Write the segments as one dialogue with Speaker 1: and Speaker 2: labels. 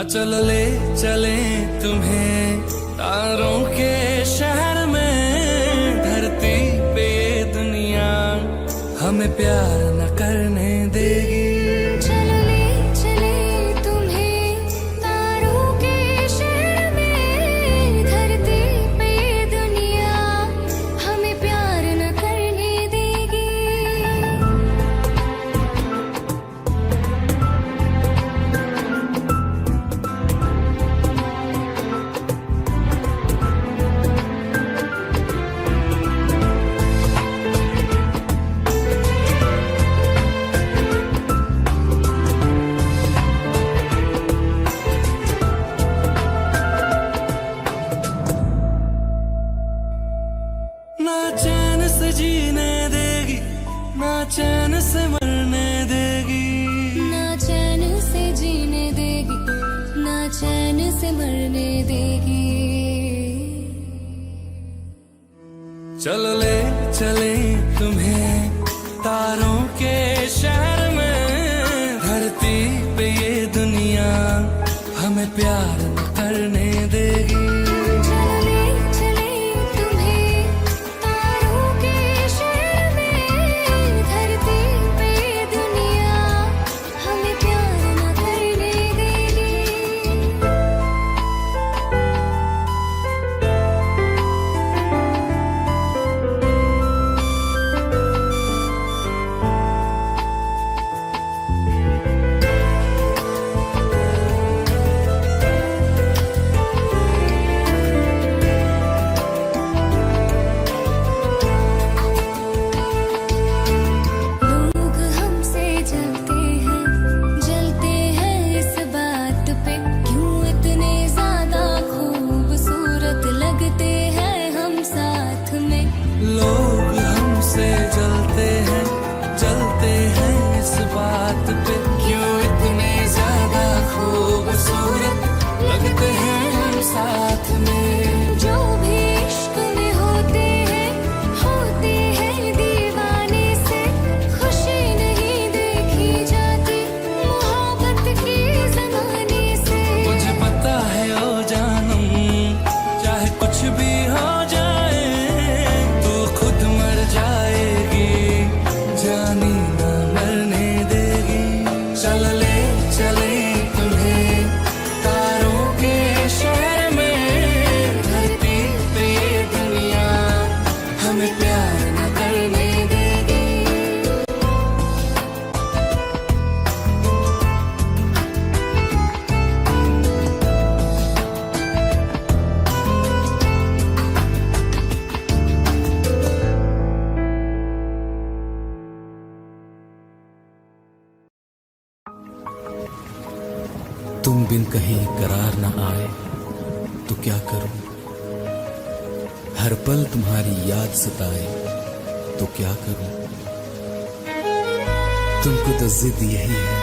Speaker 1: चल ले चले तुम्हें तारों के शहर में, धरती पे ये दुनिया हमें प्यार न करने देगी। ना चैन से जीने देगी, ना चैन से मरने देगी,
Speaker 2: ना चैन से जीने देगी, ना चैन से मरने देगी।
Speaker 1: चल ले चले तुम्हें तारों के शहर में, धरती पे ये दुनिया हमें प्यार न करने देगी।
Speaker 3: तुम बिन कहीं करार न आए तो क्या करूं, हर पल तुम्हारी याद सताए तो क्या करूं। तुमको तो जिद यही है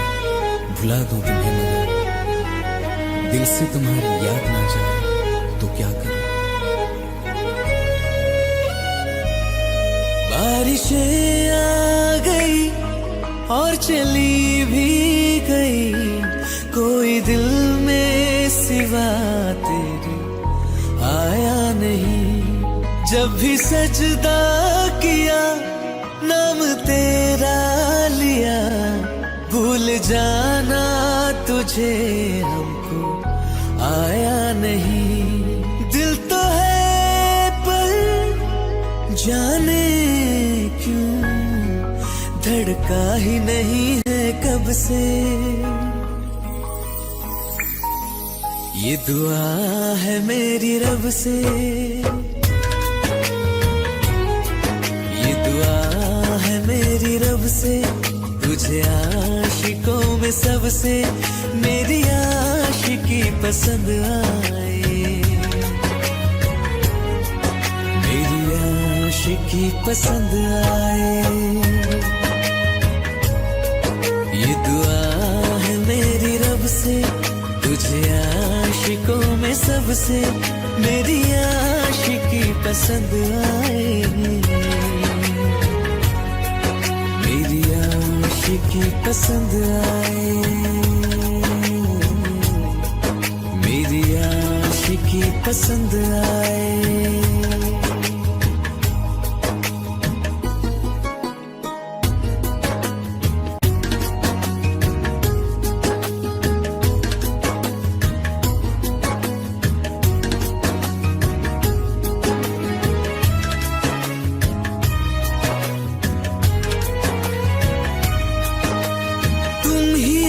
Speaker 3: भुला दूं तुम्हें, मगर दिल से तुम्हारी याद ना जाए तो क्या करूं। बारिशें आ गई और चली भी गई, कोई दिल में सिवा तेरे आया नहीं। जब भी सजदा किया नाम तेरा लिया, भूल जाना तुझे हमको आया नहीं। दिल तो है पर जाने क्यों धड़का ही नहीं है कब से। ये दुआ है मेरी रब से, ये दुआ है मेरी रब से, तुझे आशिकों में सबसे मेरी आशिकी पसंद आए, मेरी आशिकी पसंद आए। ये दुआ है मेरी रब से, तुझे आशिकों में सबसे मेरी आशिकी पसंद आए, मेरी आशिकी पसंद आए।
Speaker 1: आशिकी पसंद आए।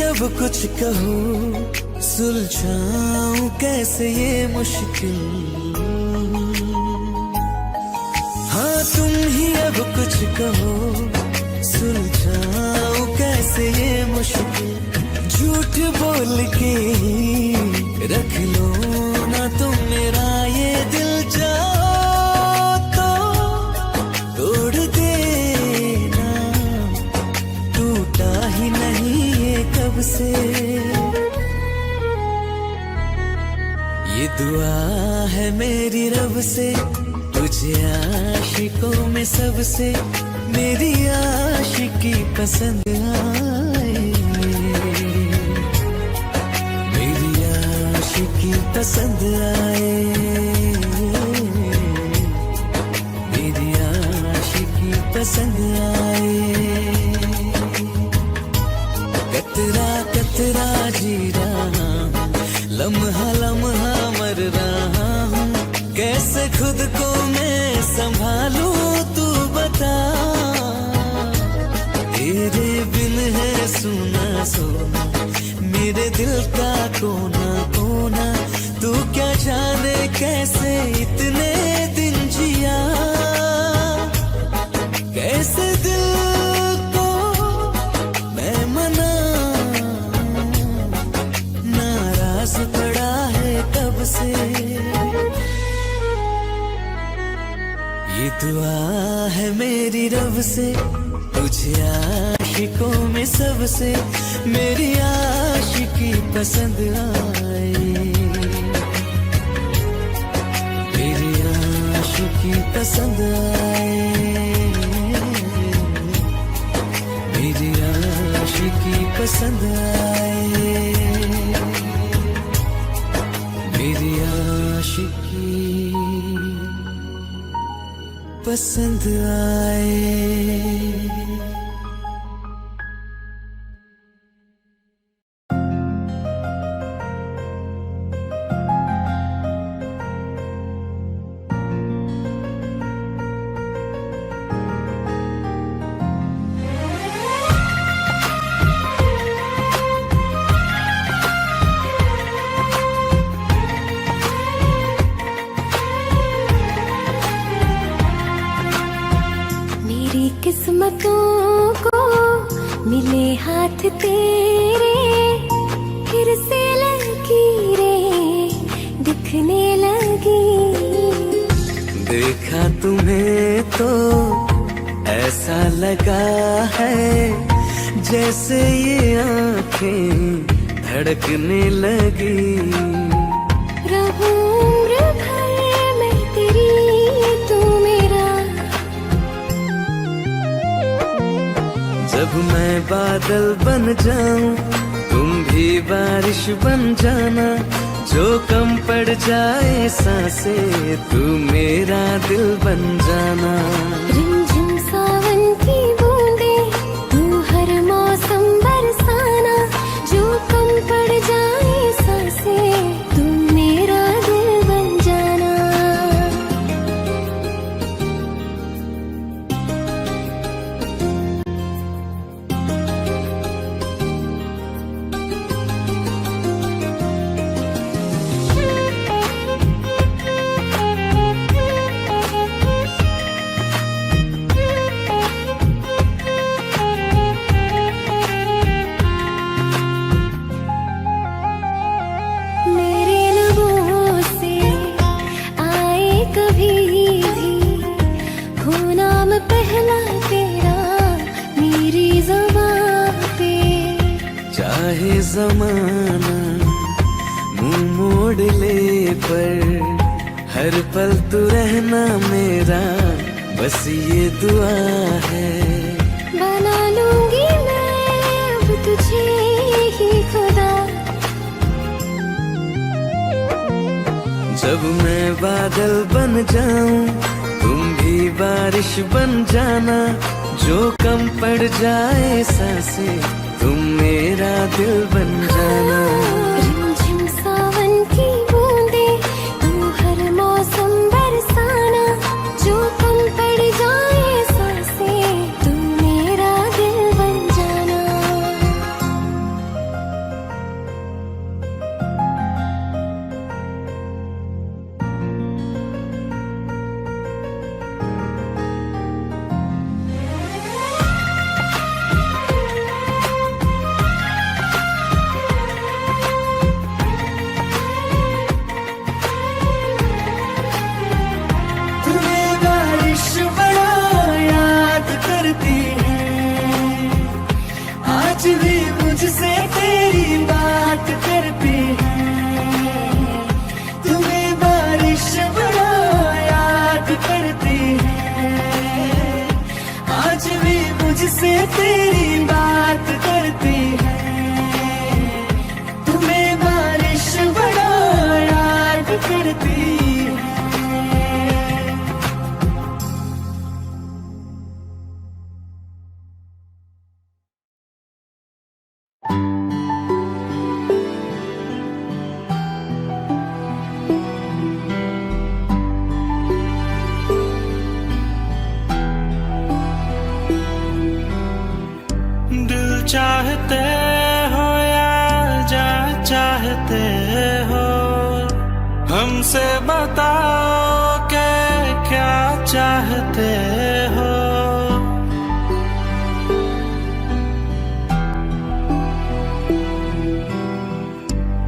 Speaker 1: अब कुछ कहो सुलझाऊं कैसे ये मुश्किल, हाँ तुम ही अब कुछ कहो सुलझाऊं कैसे ये मुश्किल। झूठ बोल के ही रख लो ना तुम मेरा ये दिल, जाओ तो तोड़ देना, टूटा ही नहीं कब से। ये दुआ है मेरी रब से, तुझे आशिकों में सबसे मेरी आशिकी पसंद आए। मेरी आशिकी पसंद आए, मेरी आशिकी पसंद आए। कतरा कतरा जी रहा हूँ, लम्हा लम्हा मर रहा हूँ, कैसे खुद को मैं संभालूं तू बता। तेरे बिन है सुना सोना मेरे दिल का कोना कोना, तू क्या जाने कैसे इतने दिन जिया, कैसे दिल पड़ा है कब से। ये दुआ है मेरी रब से, तुझे आशिकों में सबसे मेरी आशिकी पसंद आए। मेरी आशिकी पसंद आए, मेरी आशिकी पसंद आए, मेरी आशिकी पसंद आए।
Speaker 2: किस्मतों को मिले हाथ तेरे, फिर से लकीरें दिखने लगी।
Speaker 1: देखा तुम्हें तो ऐसा लगा है जैसे ये आँखें धड़कने लगी।
Speaker 2: रहूं उम्र भर मैं तेरी, तू मेरा।
Speaker 1: जब मैं बादल बन जाऊं तुम भी बारिश बन जाना, जो कम पड़ जाए सांसें तू मेरा दिल बन जाना।
Speaker 2: रिमझिम सावन की बूंदें तू हर मौसम बरसाना, जो कम पड़ जाए सांसें तू मेरा दिल बन जाना। पहला तेरा मेरी ज़बान पे,
Speaker 1: चाहे ज़माना मुंह मोड़ ले पर हर पल तू रहना मेरा, बस ये दुआ है।
Speaker 2: बना लूंगी मैं अब तुझे ही खुदा,
Speaker 1: जब मैं बादल बन जाऊं तुम भी बारिश बन जाना, जो कम पड़ जाए सांसें तुम मेरा दिल बन जाना।
Speaker 2: रिमझिम सावन की बूंदे तू हर मौसम बरसाना, जो कम पड़ जाए सांसें तुम मेरा दिल बन जाना।
Speaker 1: तुम्हें बारिश बड़ा याद करती है, आज भी मुझसे तेरी बात करती है। तुम्हें बारिश बड़ा याद करती है, आज भी मुझसे तेरी बात करती है। तुम्हें बारिश बड़ा याद करती है। दिल चाहते हो या जा चाहते हो, हमसे बताओ के क्या चाहते हो।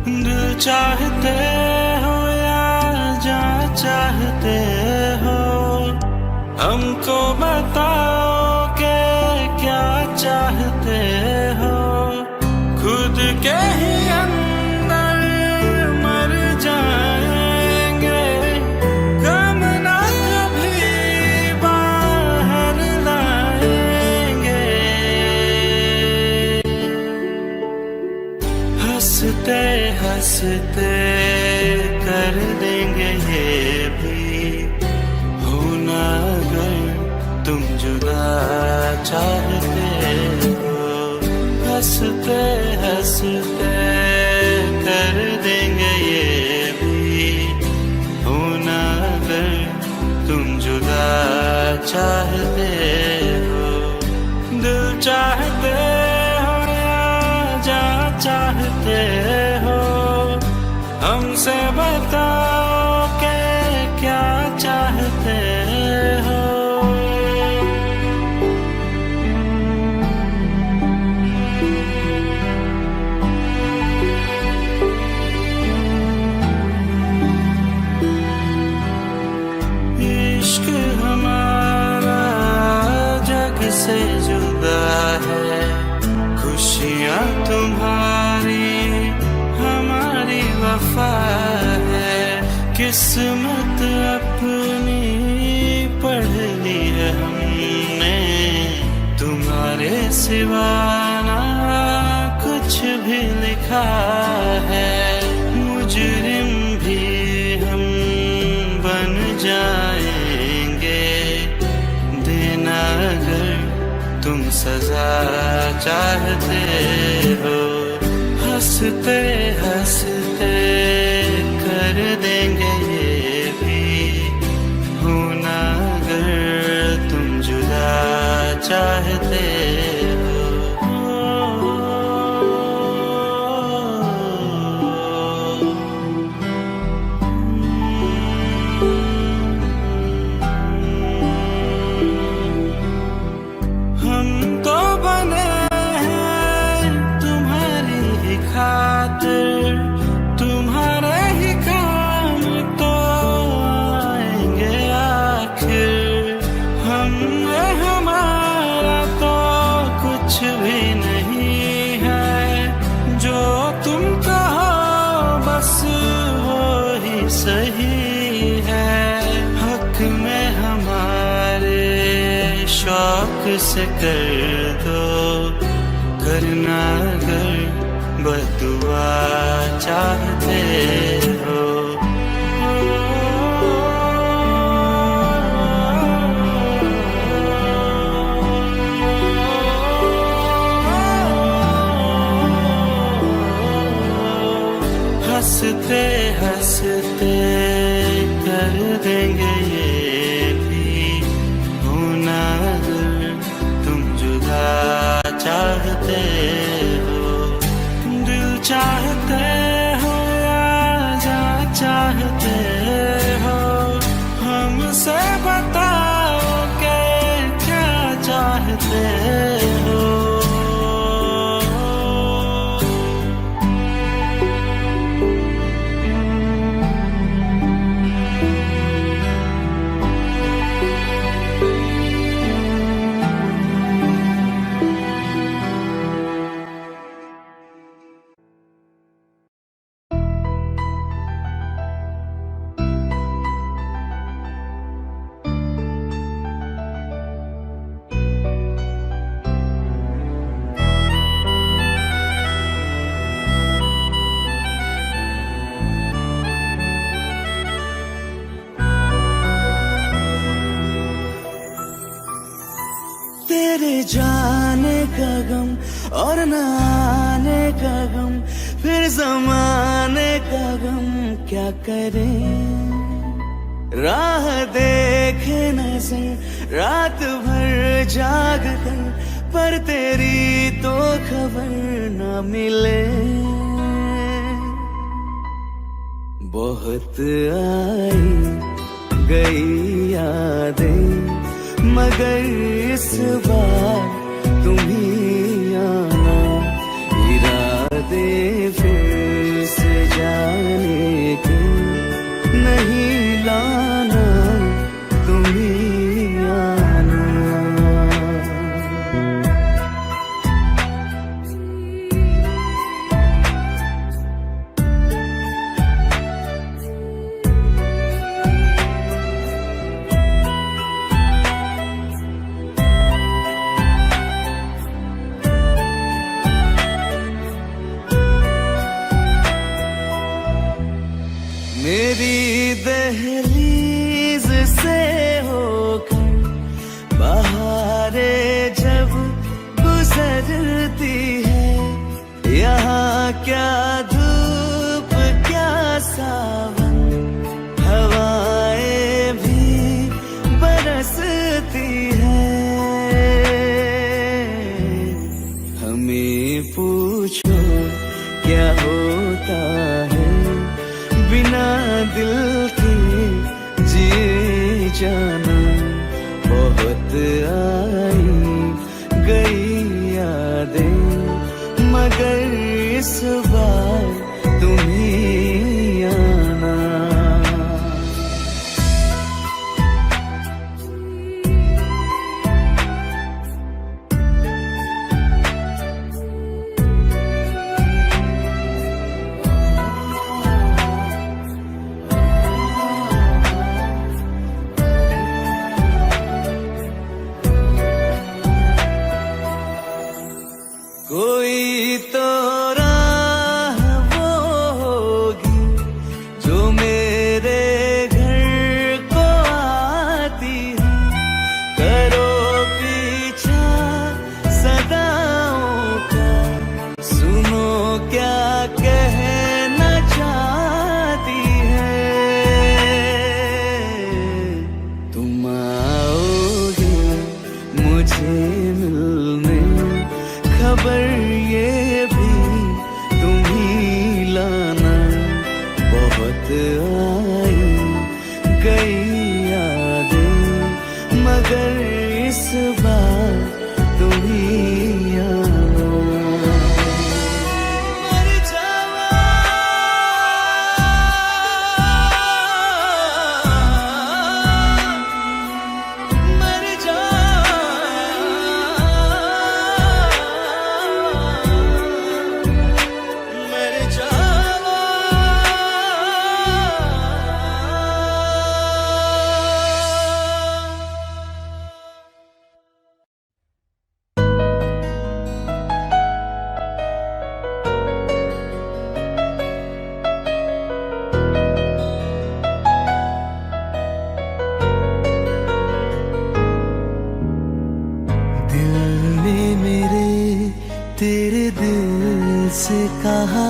Speaker 1: दिल चाहते हो या जा चाहते हो, हमको बताओ के क्या चाहते हो। खुद के ही अंदर मर जाएंगे, गम ना कभी बाहर लाएंगे। हंसते हंसते कर देंगे ये भी, होना अगर तुम जुदा चाहते हो। हंसते हंसते कर देंगे ये भी, होना अगर तुम जुदा चाहते हो। दिल चाहते हो या जा चाहते हो, हमसे बताओ के क्या चाहते हो। इश्क हमारा जग से जुदा है, खुशियाँ तुम्हारी हमारी वफा है। किस्मत अपनी पढ़ ली है हमने, तुम्हारे सिवा ना कुछ भी लिखा है। मुजरिम भी हम बन जाएंगे, देना अगर तुम सजा चाहते हो। हंसते हंसते कर देंगे ये भी, होना अगर तुम जुदा चाहते हो। हम तो बने हैं तुम्हारी ही खातिर, तुम्हारे ही काम तो आएंगे आखिर। हम हमारा तो कुछ भी नहीं है, जो तुम कहो बस वो ही सही है। हक में हमारे शौक से कर दो, करना अगर बदुआ चाहते हो।
Speaker 4: रास्ते कर देंगे ये भी होना अगर तुम जुदा चाहते हो। दिल चाहते हो या जा चाहते हो, हमसे बताओ कि क्या चाहते हो।
Speaker 1: तेरे जाने का गम और न आने का गम, फिर जमाने का गम क्या करें। राह देखे नजर रात भर जाग कर, पर तेरी तो खबर न मिले। बहुत आई गई यादें, मगर इस बार तुम ही आना। इरादे फिर से जाने के नहीं लाना, तुम ही आना। मेरी दहलीज से होकर बहारें जब गुजरती है, यहाँ क्या धूप क्या सावन, हवाएं भी बरसती है। हमें पूछो क्या होता है बिना दिल के जिए जाना। बहुत आई गई यादें, मगर इस बार तुम ही आना। कोई तो राह वो होगी जो मेरे घर को आती है। करो पीछा सदाओं का, सुनो क्या कहना चाहती है। तुम आओगे मुझे मिलने, खबर ये भी तुम ही लाना। बहुत आई गई यादें, मगर इस बार तुम ही आना। मर जावा, मर जावा, मर जावा। दिल ने मेरे तेरे दिल से कहा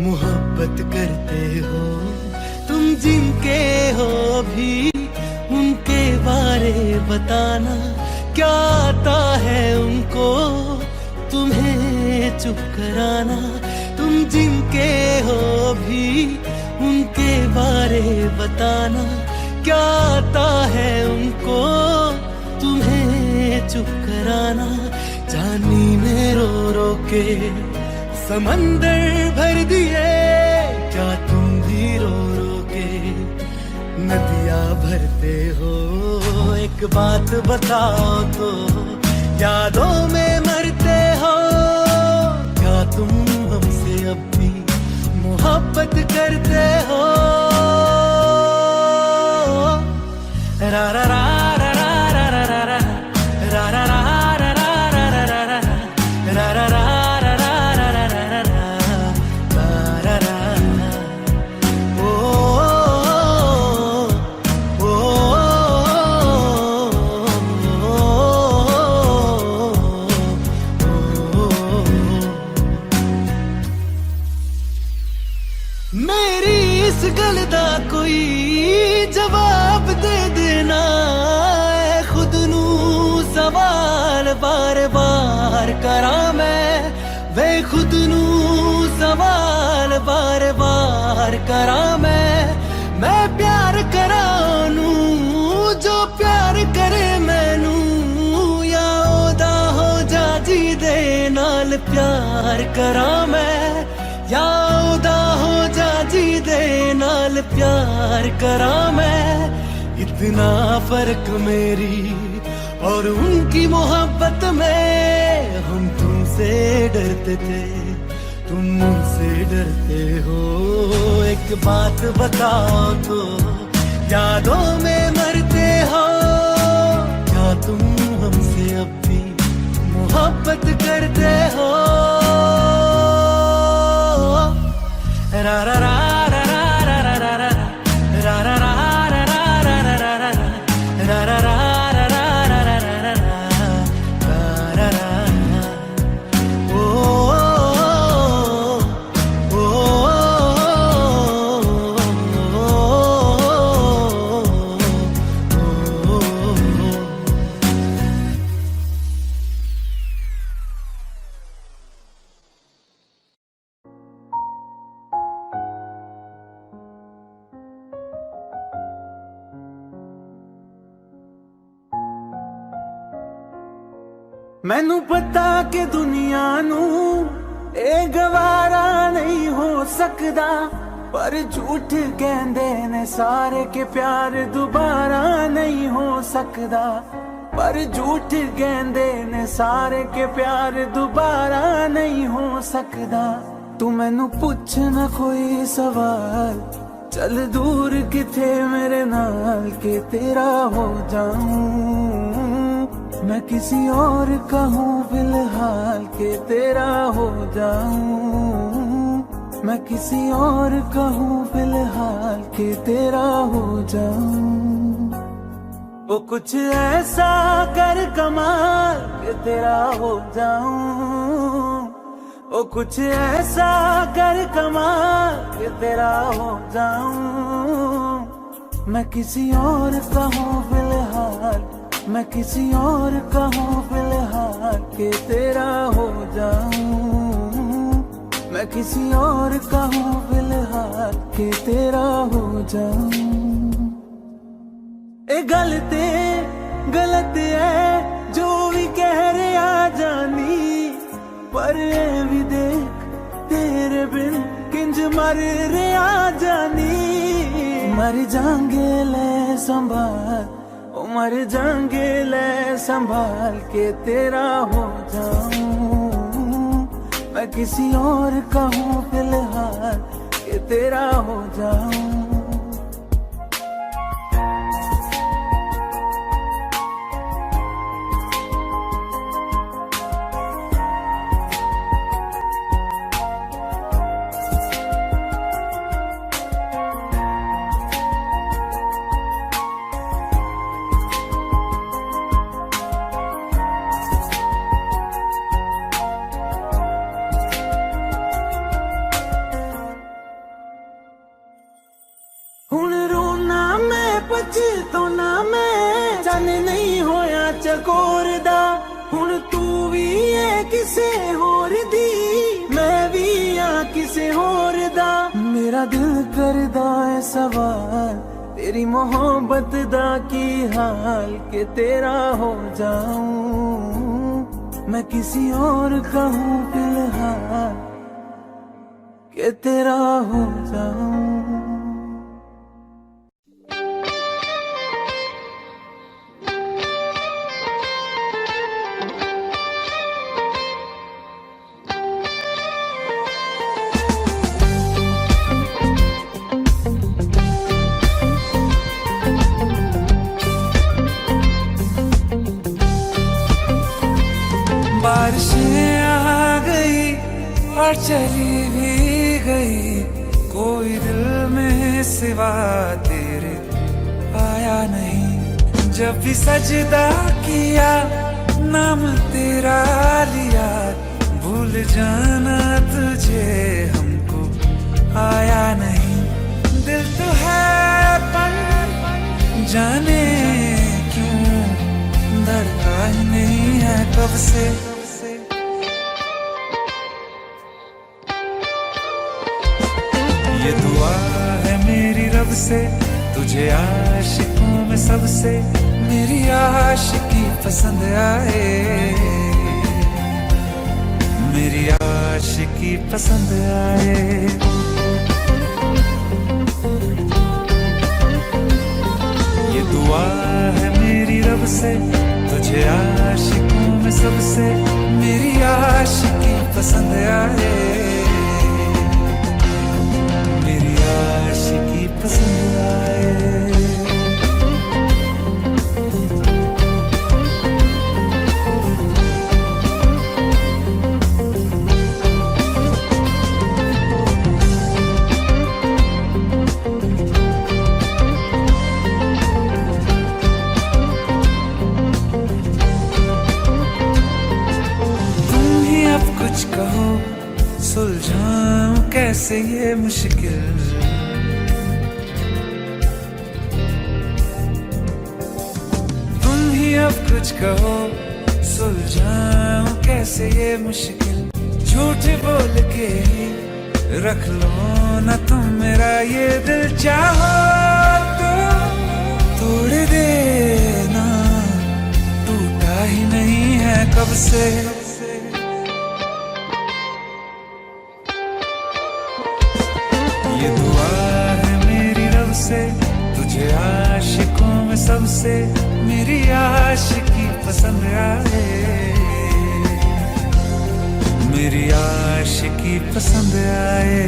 Speaker 1: मोहब्बत करते हो तुम जिनके हो भी उनके बारे बताना क्या आता है उनको तुम्हें चुप कराना। तुम जिनके हो भी उनके बारे बताना क्या आता है उनको तुम्हें चुप कराना। जानी में रो रो के समंदर भर दिए क्या तुम भी रो रो के नदियाँ भरते हो। एक बात बताओ तो यादों में मरते हो क्या तुम हमसे अब भी मोहब्बत करते हो। रा रा रा रा रा रा रा रा रा रा रा मेरी इस गल दा कोई जवाब दे देना है खुद नू सवाल बार बार करा मैं वे खुद नू सवाल बार बार करा मैं प्यार करा नू जो प्यार करे मैनू या ओदा हो जा जी दे नाल प्यार करा मैं या ओदा हो जा जी दे नाल प्यार करा मैं। इतना फर्क मेरी और उनकी मोहब्बत में हम तुमसे डरते थे तुम मुझसे डरते हो। एक बात बताओ तो यादों में मरते हो क्या तुम हमसे अब भी मोहब्बत करते हो। रा रा रा रा रा रा रा रा रा रा रा मैनू पता कि दुनिया नू ए गवारा नहीं हो सकदा पर झूठ कहंदे ने सारे के प्यार दोबारा नहीं हो सकदा। पर झूठ कहंदे ने सारे के प्यार दोबारा नहीं हो सकदा। तू मैनू पुछ ना कोई सवाल चल दूर किथे मेरे नाल के तेरा हो जाऊं मैं किसी और का हूँ फिलहाल के तेरा हो जाऊं मैं किसी और का हूँ फिलहाल के तेरा हो जाऊं। वो कुछ ऐसा कर कमाल के तेरा हो जाऊं वो कुछ ऐसा कर कमाल के तेरा हो जाऊं मैं किसी और का हूँ फिलहाल मैं किसी और का हूँ फिलहाल के तेरा हो जाऊं मैं किसी और का हूँ फिलहाल के तेरा हो जाऊं। ए गलत है जो भी कह रहे आ जानी पर ए भी देख तेरे बिन किंज मर रे आ जानी। मर जाएंगे ले संभाल मर जाएंगे ले संभाल के तेरा हो जाऊं मैं किसी और का हूँ फिलहाल के तेरा हो जाऊं।
Speaker 5: विच तो ना मैं जाने नहीं होया चकोर दा हुण तू भी है किसे होर दी मैं भी आ किसे होर दा मेरा दिल करदा है सवाल तेरी मोहब्बत दा की हाल के तेरा हो जाऊं मैं किसी और का हूँ फिलहाल के तेरा हो जाऊं
Speaker 6: बारिशें आ गई और चली भी गई कोई दिल में सिवा तेरे आया नहीं जब भी सजदा किया नाम तेरा लिया भूल जाना तुझे हमको आया नहीं दिल तो है पर जाने क्यों धड़का ही नहीं है कब से ये दुआ है मेरी रब से तुझे आशिकों में सबसे मेरी आशिकी पसंद आए मेरी आशिकी पसंद आए ये दुआ है मेरी रब से तुझे आशिकों में सबसे मेरी आशिकी पसंद आए मेरी आशिकी पसंद आए कहो सुलझाऊं कैसे ये मुश्किल तुम ही अब कुछ कहो सुलझाऊं कैसे ये मुश्किल झूठ बोल के रख लो ना तुम मेरा ये दिल चाहो तो तोड़ देना टूटा ही नहीं है कब से ये दुआ है मेरी रब से तुझे आशिकों में सबसे मेरी आशिकी पसंद आए मेरी आशिकी पसंद आए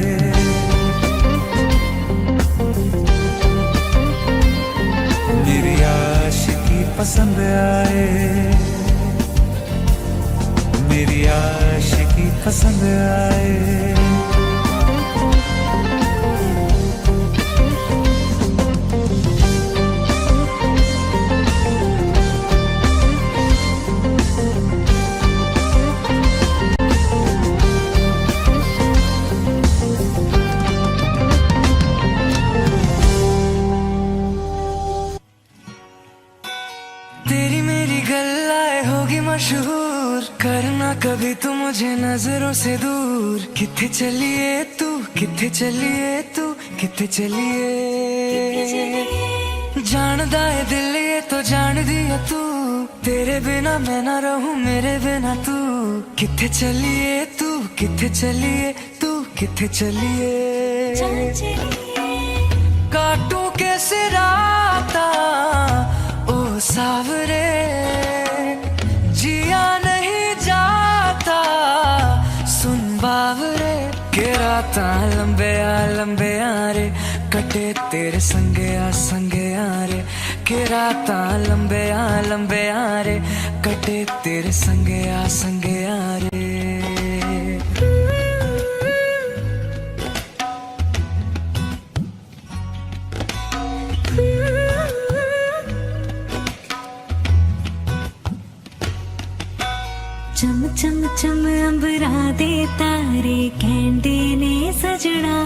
Speaker 6: मेरी आशिकी पसंद आए मेरी आशिकी पसंद आए तेरी मेरी गल्लाए होगी मशहूर करना कभी तू मुझे नजरों से दूर किथे चलिए तू किथे चलिए तू किथे चलिए जानदा है दिल ये तो जान दिया तू तेरे बिना मैं ना रहूं मेरे बिना तू किथे चलिए तू किथे चलिए तू किथे चलिए काटू कैसे राता ओ सावरे जिया नहीं जाता सुन बावरे के राता लंबे आ रे कटे तेरे संगे आ रे के राता लंबे आ रे कटे तेरे संगे आ रे
Speaker 2: चम चम चम अंबरा दे तारे कहंदे ने सजना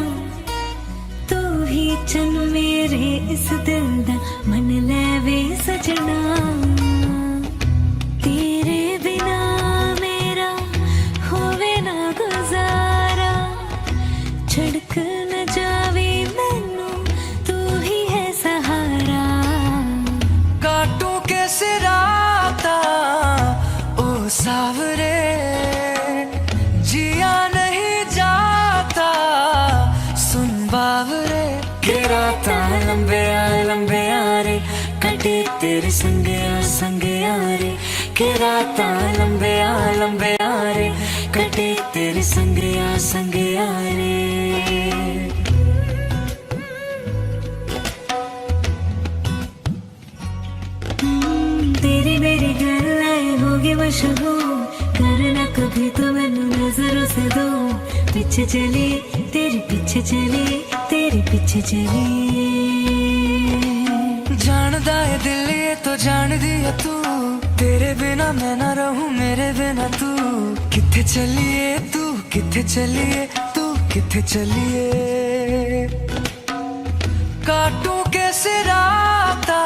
Speaker 2: तू ही चन मेरे इस दिल दा मन लेवे सजना तेरे बिना मेरा होवे ना गुजारा छड़क न जावे मैनू तू ही है सहारा
Speaker 6: काटू कैसे राता ओ सावरे जिया नहीं जाता सुन बावरे के राता लंबे रे कटे तेरे संगे रे के राता लंबे रे कटे तेरे संगे रे
Speaker 2: तेरी मेरी गल्लाएं होगी मशहूर करना कभी तो मैनू नजरों से दो पीछे चली तेरे पीछे चली तेरे पीछे चली
Speaker 6: जानदा है दिल ये तो जान दिया तू तेरे बिना मैं ना रहूं मेरे बिना तू किथे चलिए तू किथे चलिए तू किथे चलिए काटू कैसे राता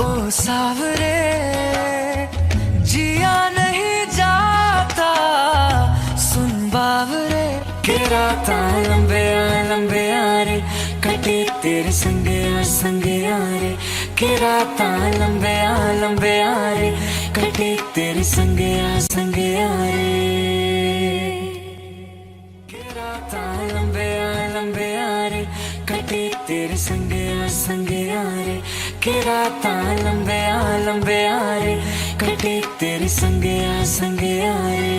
Speaker 6: ओ सावरे जिया नहीं जाता सुन बावरे के राता लंबे रे कटे तेरे संगे रे के राता लंबे रे कटे तेरे संगे रे के राता लंबे रे कटे तेरे संगे रे के राता लंबे रे कटे तेरे संगे रे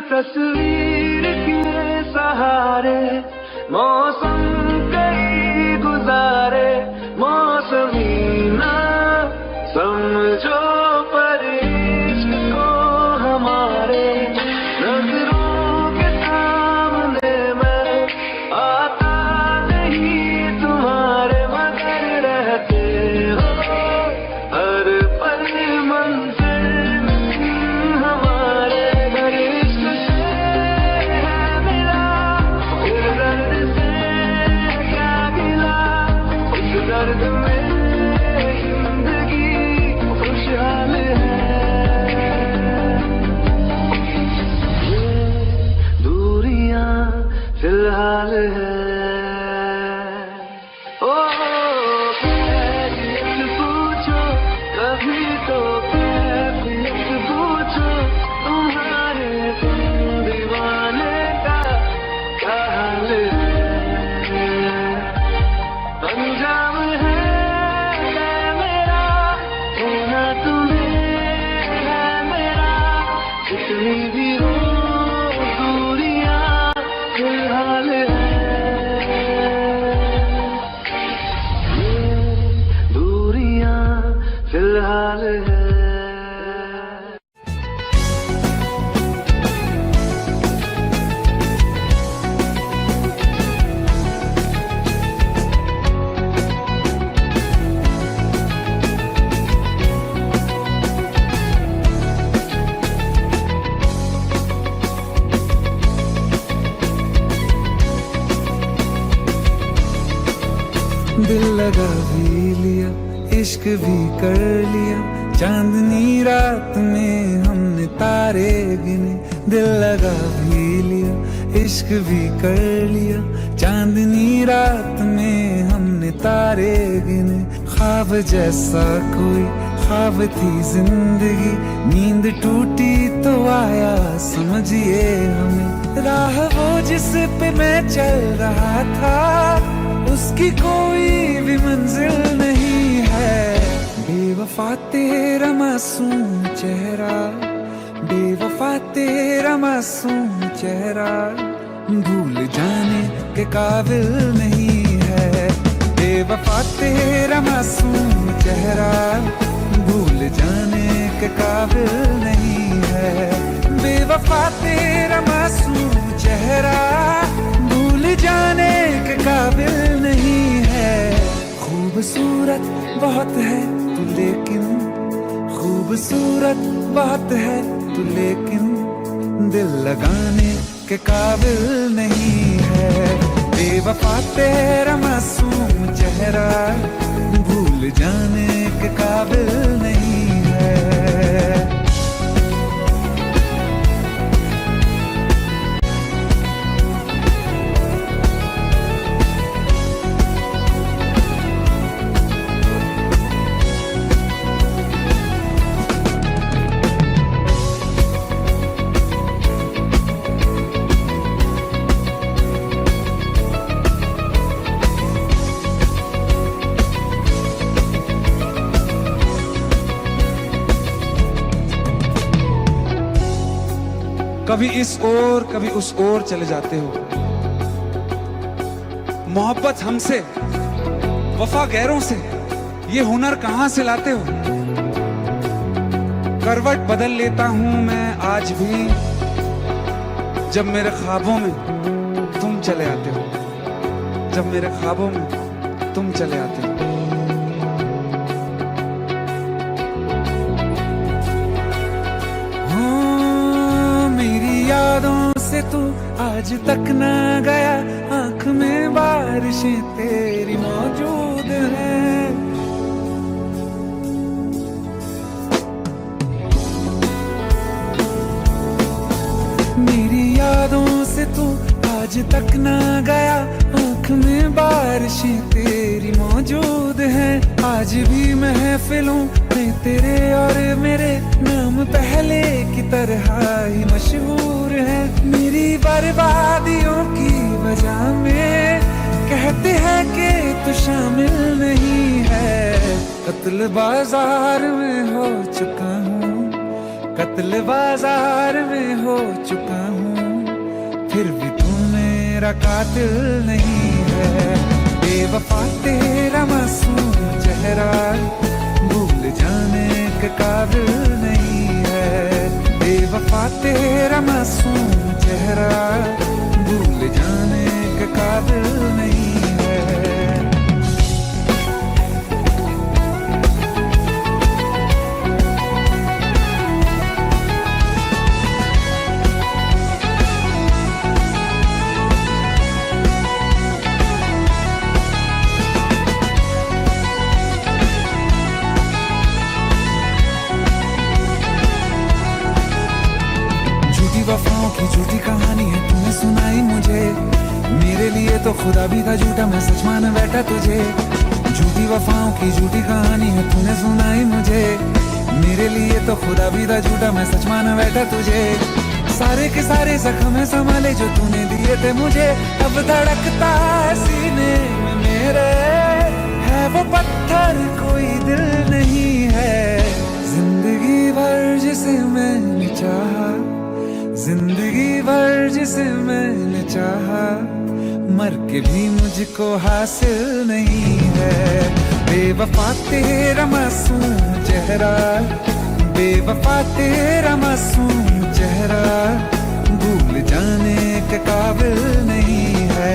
Speaker 5: तस्वीर के सहारे मौसम कई गुजारे मौसमी ना समझो पर इश्क को हमारे नजरों के सामने मैं आता नहीं तुम्हारे मगर रहते हो हर पल मंजिल हमारे घर दर्द में जिंदगी खुशहाल है ये दूरियां फिलहाल है ओ कैफियत पूछो कभी तो कैफियत पूछो तुम्हारे दीवाने का क्या हाल है अंजाम है मेरा होना तुम्हें है मेरा जितनी भी हो दूरियां फिलहाल है
Speaker 7: दिल लगा भी लिया, इश्क भी कर लिया, चांदनी रात में हमने तारे गिने। दिल लगा भी लिया, इश्क भी कर लिया, चांदनी रात में हमने तारे गिने। ख्वाब जैसा कोई ख्वाब थी जिंदगी, नींद टूटी तो आया समझिए हमें। राह वो जिस पे मैं चल रहा था, उसकी कोई भी मंजिल नहीं है। बेवफा तेरा मासूम चेहरा, बेवफा तेरा मासूम चेहरा, भूल जाने के काबिल नहीं है। बेवफा तेरा मासूम चेहरा, भूल जाने के काबिल नहीं है। बेवफा तेरा मासूम चेहरा, भूल जाने के काबिल नहीं है। खूबसूरत बहुत है तू लेकिन, खूबसूरत बहुत है तू लेकिन, दिल लगाने के काबिल नहीं है। बेवफा तेरा मासूम चेहरा, भूल जाने के काबिल नहीं है। कभी इस ओर कभी उस ओर चले जाते हो। मोहब्बत हमसे, वफा गैरों से, ये हुनर कहां से लाते हो। करवट बदल लेता हूं मैं आज भी, जब मेरे ख्वाबों में तुम चले आते हो, जब मेरे ख्वाबों में तुम चले आते हो। यादों से तू आज तक ना गया, आंख में बारिशें तेरी मौजूद हैं। मेरी यादों से तू आज तक ना गया, आंख में बारिशें तेरी मौजूद हैं। आज भी महफिलों में तेरे और मेरे नाम पहले की तरह ही मशहूर है। मेरी बर्बादियों की वजह में कहते हैं कि तू शामिल नहीं है। कत्ल बाजार में हो चुका हूँ, कत्ल बाजार में हो चुका हूँ, फिर भी तू मेरा कातिल नहीं है। बेवफा तेरा मासूम चेहरा, भूल जाने के काबिल नहीं है। बेवफा तेरा मासूम चेहरा, भूल जाने के काबिल नहीं है। वफाओं की झूठी कहानी है तूने सुनाई मुझे, मेरे लिए तो खुदा भी था झूठा, मैं सच मान बैठा तुझे। झूठी वफाओं की झूठी कहानी है तूने सुनाई मुझे, मेरे लिए तो खुदा भी था झूठा, मैं सच मान बैठा तुझे। सारे के सारे जख्म संभाले जो तूने दिए थे मुझे, अब धड़कता सीने में मेरे है वो पत्थर, कोई दिल नहीं है। जिंदगी भर जिसे मैंने चाहा, जिंदगी भर जिसे मैंने चाहा, मर के भी मुझको हासिल नहीं है। बेवफा तेरा मासूम चेहरा, बेवफा तेरा मासूम चेहरा, भूल जाने के काबिल नहीं है।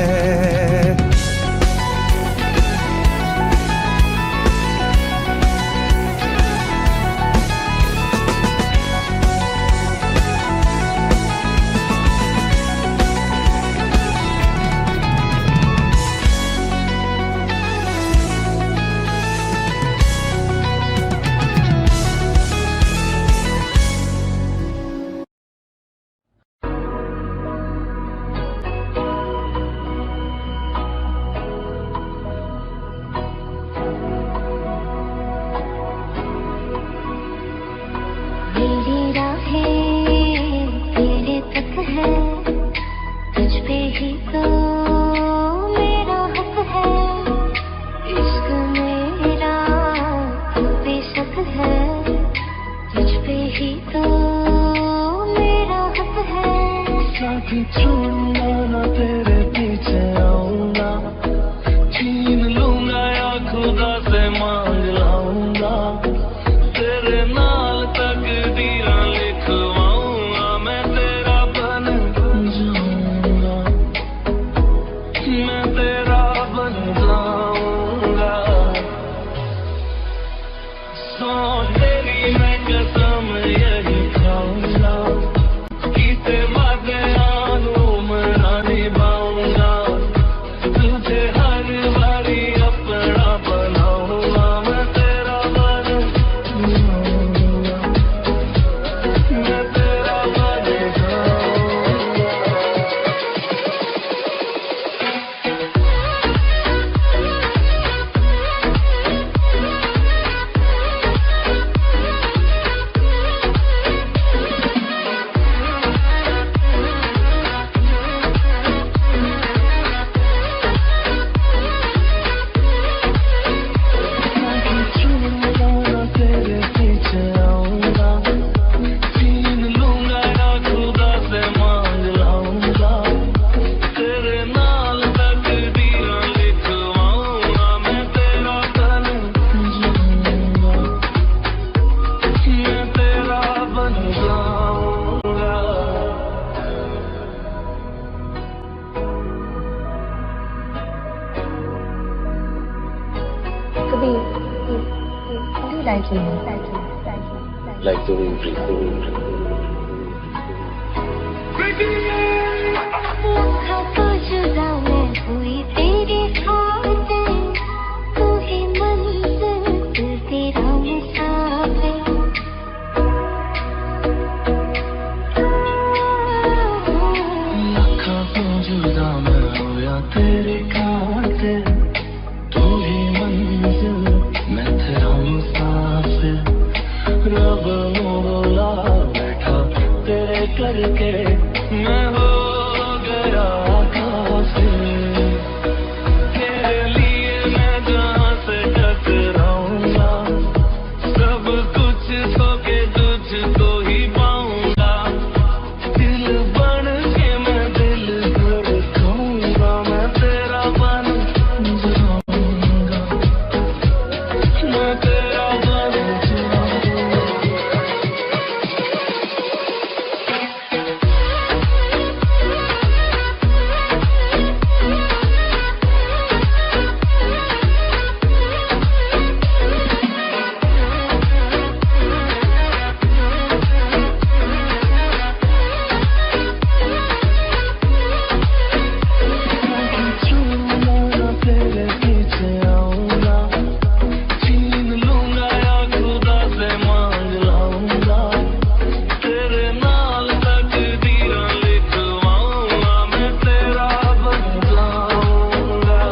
Speaker 2: ही तो मेरा हक है, इश्क मेरा बेशक है, तुझ पे ही तो मेरा हक है।
Speaker 8: साथी छोड़ूंगा ना तेरे पीछे आऊंगा, छीन लूंगा या खुदा से मांग लाऊंगा, तेरे नाल तकदीरां लिखवाऊंगा, मैं तेरा बन जाऊंगा, मैं तेरा बन जाऊंगा। सौ तेरी मैं कसम यही खाऊंगा, कीते वादे आनू मना निभाऊंगा, तुझे हर बारी अपना बनाऊंगा, मैं तेरा बन जाऊंगा, मैं तेरा बन जाऊंगा। तेरे पीछे आऊंगा, छीन लूंगा या खुदा से मांग लाऊंगा, तेरे नाल तकदीरां लिखवाऊंगा, मैं तेरा बन जाऊंगा, मैं तेरा बन जाऊंगा।
Speaker 9: Like the wind breathes.
Speaker 2: था तो जुदा मैं हुई तेरी खातिर, तू ही मंजिल तेरा मुसाफिर।
Speaker 8: लाखा तो जुदा मैं होया तेरे खातिर, तू ही मंजिल मैं तेरा मुसाफिर। रब मोला बैठा तेरे करके मैं हो गया काफिर, तेरे लिए मैं जहाँ से टकराऊंगा, सब कुछ खो के तुझको ही पाऊंगा, दिल बन के मैं दिल धड़काऊंगा, मैं तेरा बन जाऊंगा, मैं तेरा बन जाऊंगा। तेरे पीछे आऊंगा, छीन लूंगा या खुदा से मांग लाऊंगा, तेरे नाल तकदीरां लिखवाऊंगा, मैं तेरा बन जाऊंगा।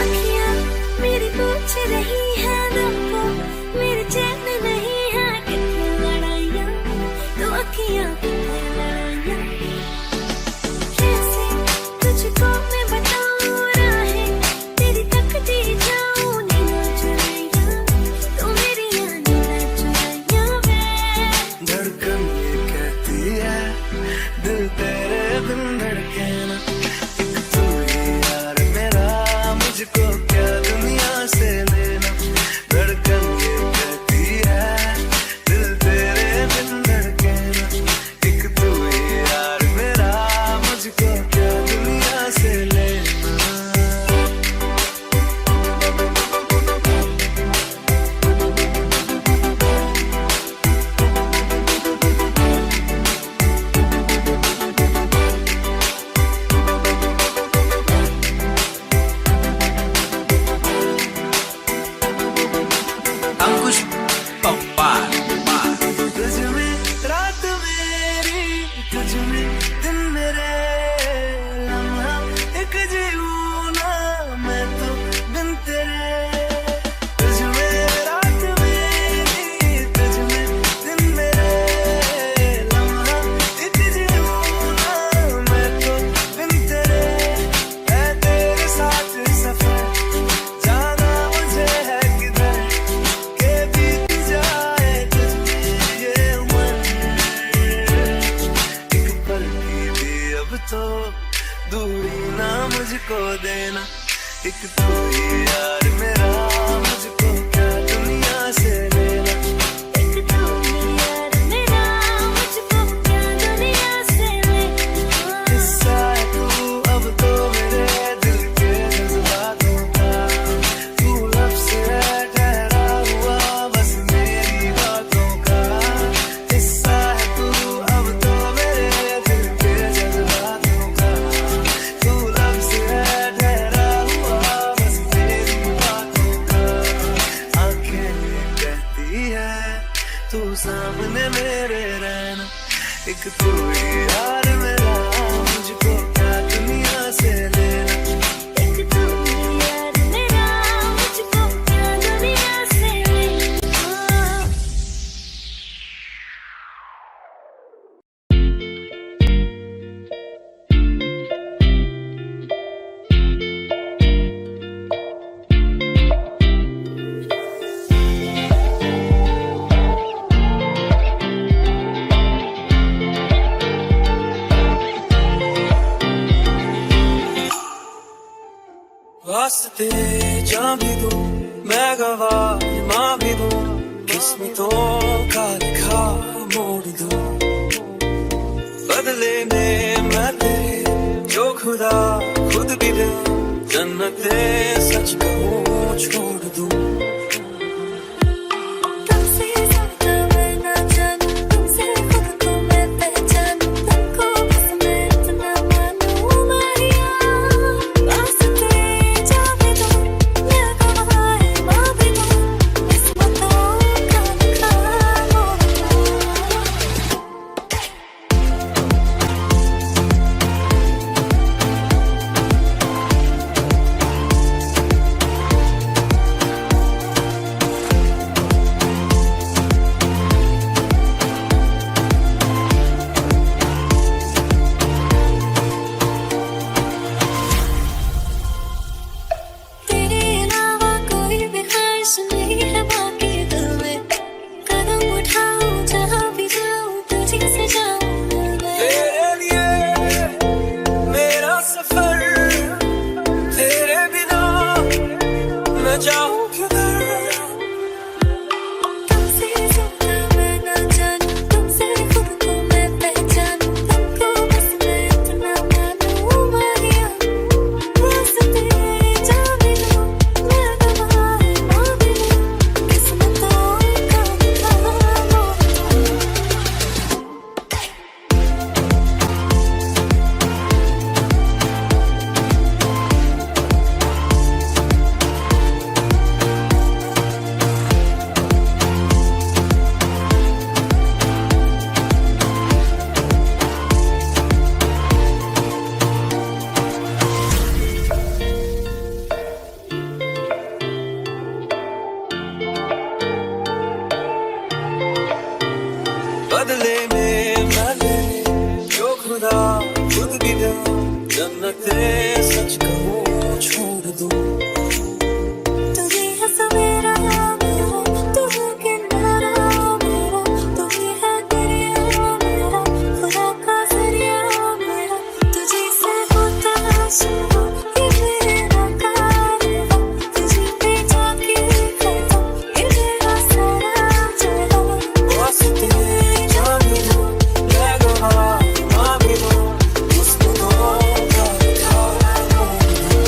Speaker 2: अखियाँ मेरी पूछ रही है रब्बो, मेरे चैन नहीं है कितनी लड़ाइयाँ, तो अखियाँ कितनी लड़ाइयाँ, कैसे तुझको मैं बताऊँ राहें, तेरी तकती जाऊँ नीना चुराइयाँ, तो मेरी नीना चुराइयाँ वे।
Speaker 5: धड़कन ये कहती है दिल तेरे बिन धड़के ना, एक तू ही यार मेरा, मुझको क्या दुनिया से लेना। धड़कन ये कहती है दिल तेरे बिन धड़के ना, एक तू ही यार मेरा, मुझको क्या दुनिया से लेना।
Speaker 1: अब तो दूरी ना मुझको देना, एक तू ही यार मेरा, मुझको क्या दुनिया से लेना।
Speaker 2: एक तू ही यार मेरा, मुझको क्या दुनिया से लेना।
Speaker 1: हिस्सा है तू अब तो मेरे दिल के जज्बातों का, तू लफ्ज़ है ठहरा हुआ बस मेरी बातों का। हिस्सा है तू अब तो मेरे दिल के जज्बातों का, तू लफ्ज़ है ठहरा हुआ बस मेरी बातों का। आंखें कहती है तू सामने मेरे रहना, एक तू ही यार मेरा, मुझको क्या दुनिया से लेना।
Speaker 2: एक तू ही यार मेरा, मुझको क्या दुनिया से लेना।
Speaker 1: वास्ते जा भी दूं मैं गवाह माँ भी दूं, किस्मतों का लिखा मोड़ दूं। बदले में मैं तेरे जो खुदा खुद भी दे, जन्नते सच कहूँ छोड़ दूं।
Speaker 2: तुमसे ज्यादा मैं ना जानूं, तुमसे खुद को मैं पहचानूं, तुमको बस मैं इतना मानूं माहिया। वास्ते जा भी दूं मैं गवाह माँ भी दूं, किस्मतों का लिखा मोड़ दूं। तेरे अलावा कोई भी ख्वाहिश नहीं है बाकी दिल में, कदम उठाऊं जहाँ भी जाऊं तुझी से जाऊं मैं।
Speaker 1: तेरे लिए मेरा सफर, तेरे बिना मैं जाऊं किधर।
Speaker 2: तुमसे ज्यादा मैं ना जानूं, तुमसे खुद को मैं पहचानूं, तुमको बस मैं इतना मानूं माहिया। वास्ते जा भी दूं मैं गवाह माँ भी दूं, किस्मतों का लिखा मोड़ दूं।
Speaker 1: बदले में मैं तेरे जो खुदा खुद भी दे, जन्नते सच कहूँ छोड़ दूं।
Speaker 2: तू ही है सवेरा मेरा, तू है किनारा मेरा, तू ही है दरिया मेरा, खुदा का जरिया मेरा। तुझी से होता है शुरू ये मेरा कारवां, तुझी पे जाके खत्म ये मेरा सारा जहां।
Speaker 1: वास्ते जा भी दूं मैं गवाह माँ भी दूं, किस्मतों का लिखा मोड़ दूं।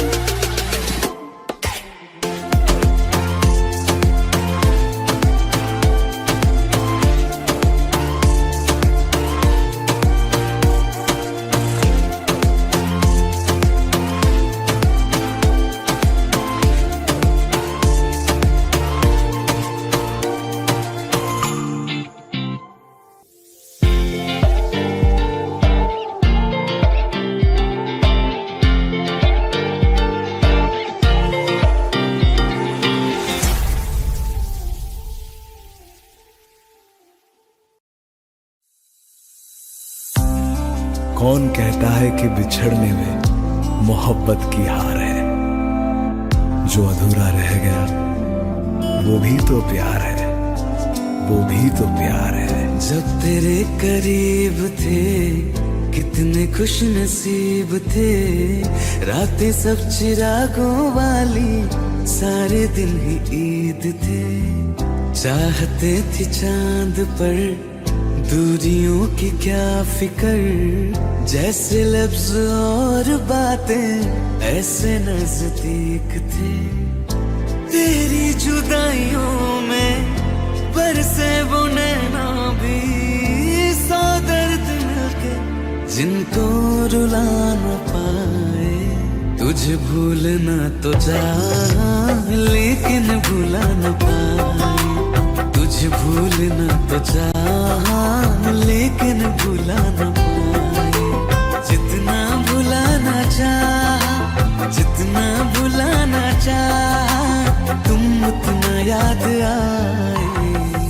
Speaker 10: कौन कहता है कि बिछड़ने में मोहब्बत की हार है, जो अधूरा रह गया वो भी तो प्यार है, वो भी तो प्यार है।
Speaker 1: जब तेरे करीब थे कितने खुश नसीब थे, रातें सब चिरागों वाली, सारे दिन ही ईद थे। चाहते थे चांद पर, दूरियों की क्या फिकर, जैसे लफ्ज और बातें ऐसे नजदीक थे। तेरी जुदाइयों में बरसे वो नैना भी, सौ दर्द मिलके जिनको रुला न पाए। तुझे भूलना तो चाह लेकिन भुला न पाए, तुझे भूलना तो चाह लेकिन भुला न पाए। जितना भुलाना चाह, जितना भुलाना चाह, तुम उतना याद आए।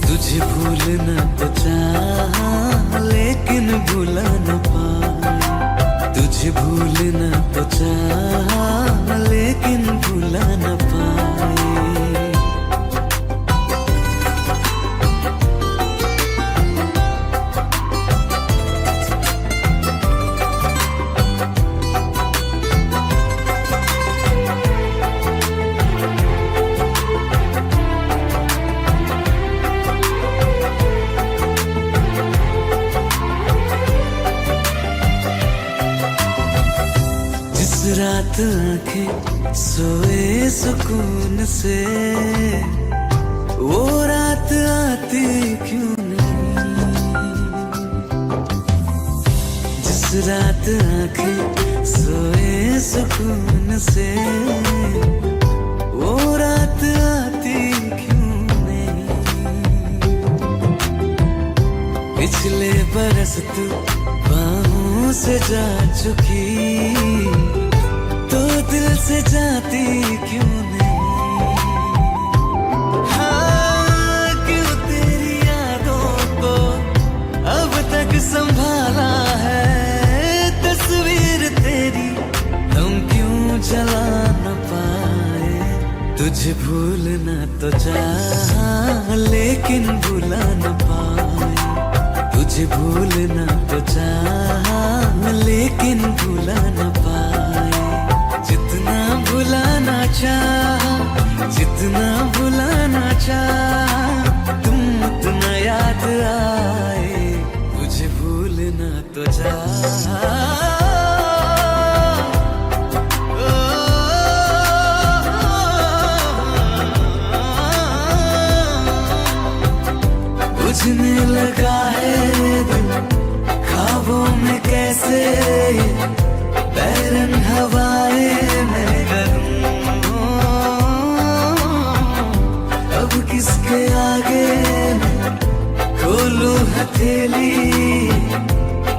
Speaker 1: तुझे भूलना तो चाह लेकिन भुला न पाए, तुझे भूलना तो चाह लेकिन भुला न पाए। रात आंखें सोए सुकून से, वो रात आती क्यों नहीं। जिस रात आंखें सोए सुकून से, वो रात आती क्यों नहीं। पिछले बरस तू बाहों से जा चुकी, तो दिल से जाती क्यों नहीं। हाँ, क्यों तेरी यादों को अब तक संभाला है, तस्वीर तेरी हम क्यों जला न पाए। तुझे भूलना तो चाह लेकिन भुला न पाए, तुझे भूलना तो चाह लेकिन भुला न पाए। जितना भुलाना चाह, जितना भुलाना चाह, तुम उतना याद आए। तुझे भूलना तो चाह, बुझने लगा है दिल ख्वाबों में कैसे, बैरन हवाएं मैं करूं। अब किसके आगे मैं खोलूं हथेली,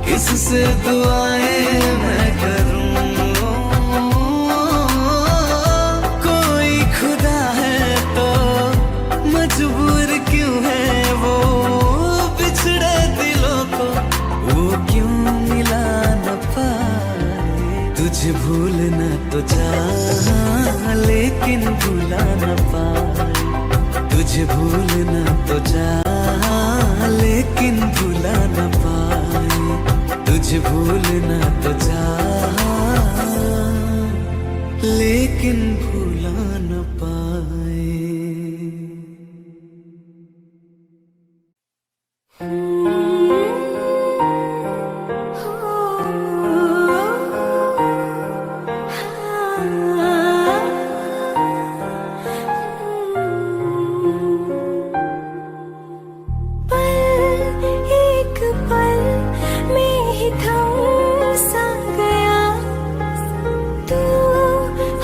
Speaker 1: किससे दुआएं मैं करूं। कोई खुदा है तो मजबूर क्यों है वो, बिछड़े दिलों को वो क्यों मिला न पाए। तुझे भूलना तो चाह लेकिन भुला न पाए, तुझे भूलना तो चाह लेकिन भुला न पाए। तुझे भूलना तो चाह लेकिन भुला न पाए।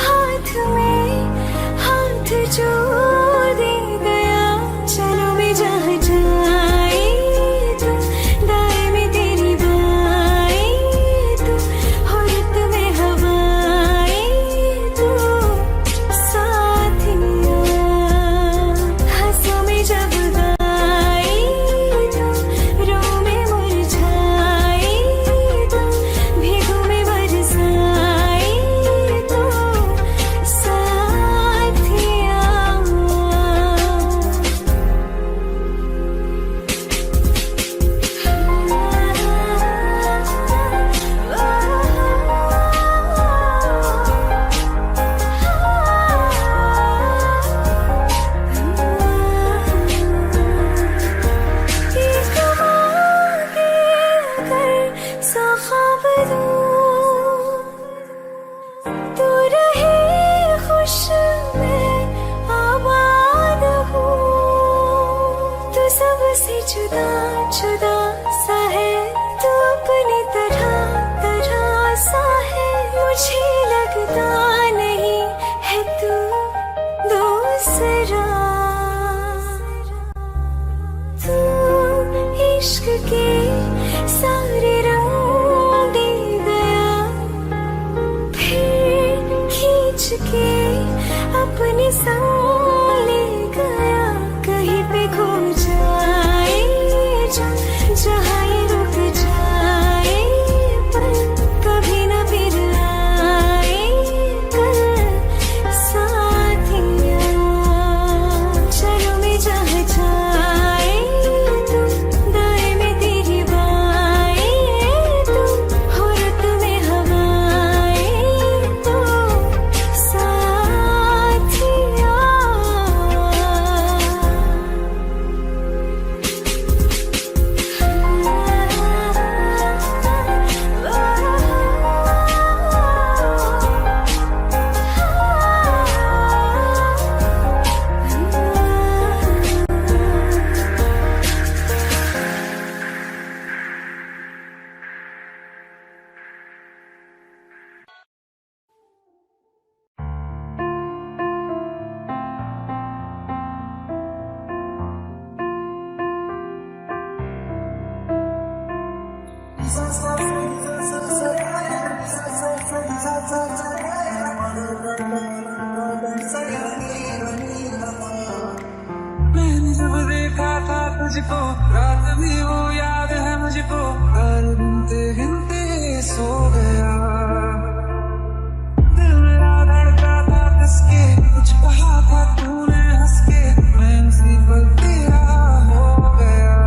Speaker 2: हाथ में दूं, तू रहे खुश मैं आबाद हूँ। तू सबसे जुदा जुदा सा है, तू अपनी तरह तरह सा है। मुझे लगता नहीं है तू दूसरा। तू इश्क के सारे रंग दे गया, फिर खींच के अपने संग ले गया। कहीं पे खो जाए जहाँ ये रुक जाए, पर कभी न फिर आए कल साथिया। चलो मैं जहाँ जाए तू, दाएं में तेरी बाएं तू, हो रुत में हवाएं तू साथिया।
Speaker 7: मैंने जब देखा था तुझको, रात भी वो याद है मुझको। तार गिनते गिनते सो गया, दिल मेरा धड़का था किसके, कुछ कहा था तूने हंस के। मैं उसी पल तेरा हो गया।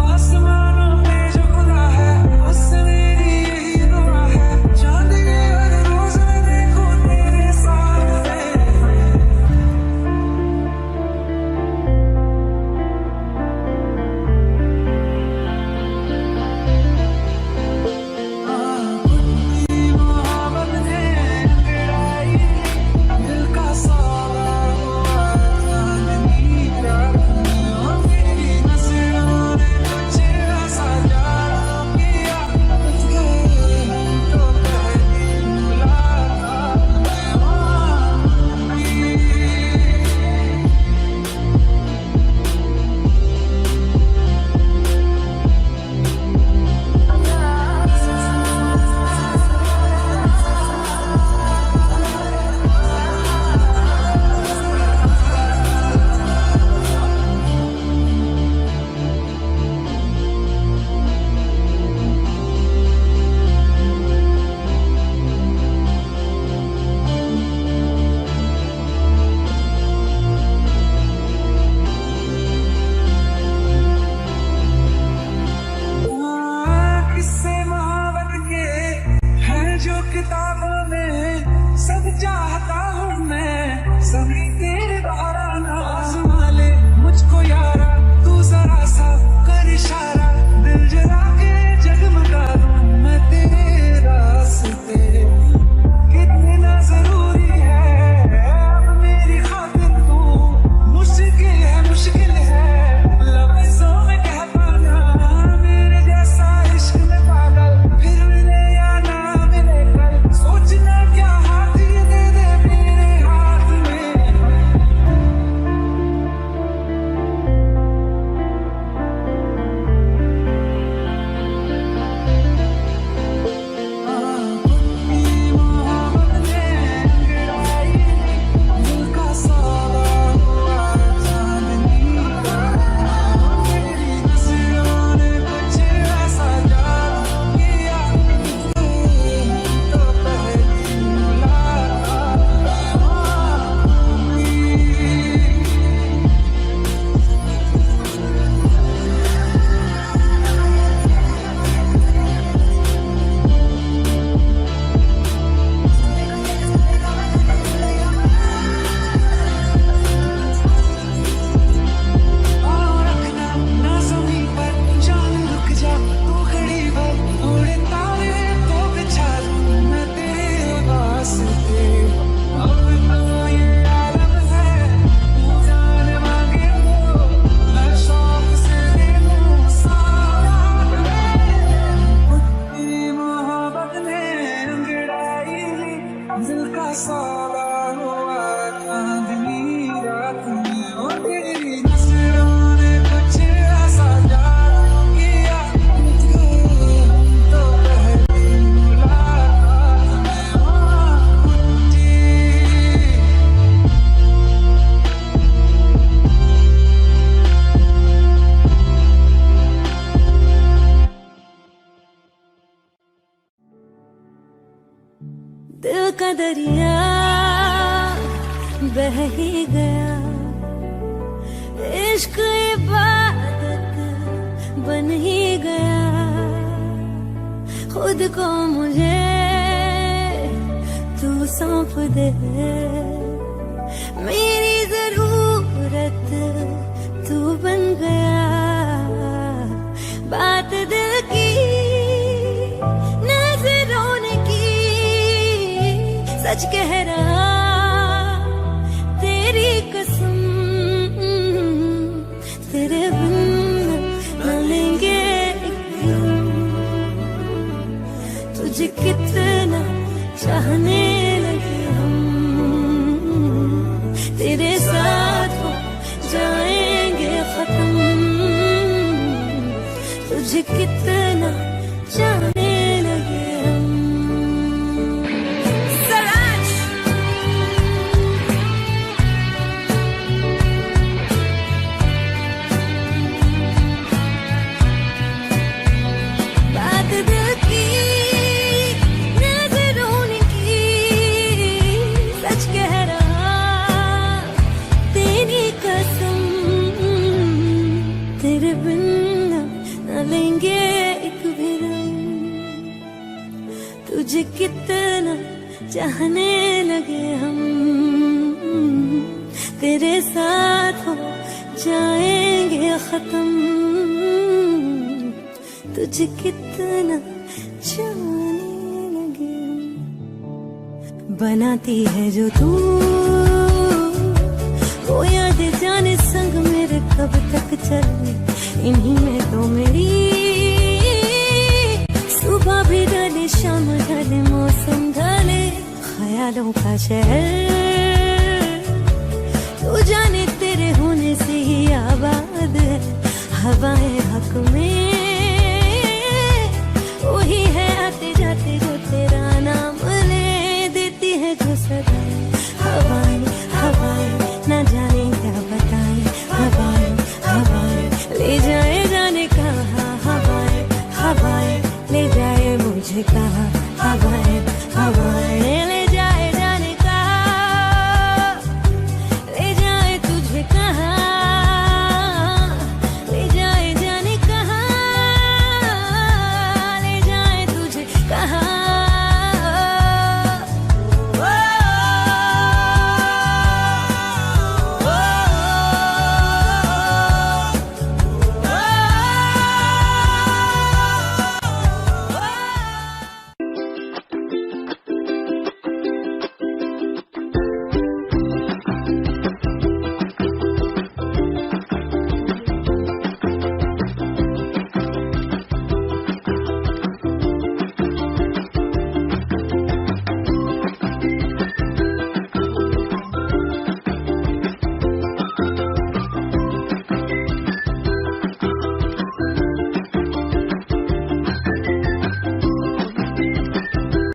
Speaker 7: आसमानों पे जो खुदा है, उससे मेरी यही दुआ है। चांद के हर रोज मैं देखूं तेरे सामने।
Speaker 2: दिल का दरिया बह ही गया, इश्क इबादत बन ही गया। खुद को मुझे तू सौंप दे, मेरी जरूरत तू बन गया। बात दिल की नजरों ने की, सच कह रहा तेरी कसम, तेरे बिन न लेंगे एक दिन। तुझे कितना चाहने लगे हम, तेरे साथ हो जाएंगे खत्म। तुझे कितना चाहने लगे हम। बात दिल की नजरों ने की, सच कह रहा तेरी कसम, तेरे बिन न लेंगे एक भी दम। तुझे कितना चाहने लगे हम, तेरे साथ हो जाएंगे खत्म। तुझे कितना चाहने लगे हम। बनाती है जो तू वो याद जाने संग मेरे कब तक चले, इन्हीं में तो मेरी सुबह भी ढले शाम ढले मौसम ढले। ख्यालों का शहर तू जाने तेरे होने से ही आबाद है। हवाएं हक में वही है आते जाते जो तेरा नाम ले देती है जो सदा। हवाएं हवाएं न जाने क्या बताएं, हवाएं हवाएं ले जाए जाने कहाँ। हवाएं हवाएं ले जाए मुझे कहाँ, हवाएं हवाएं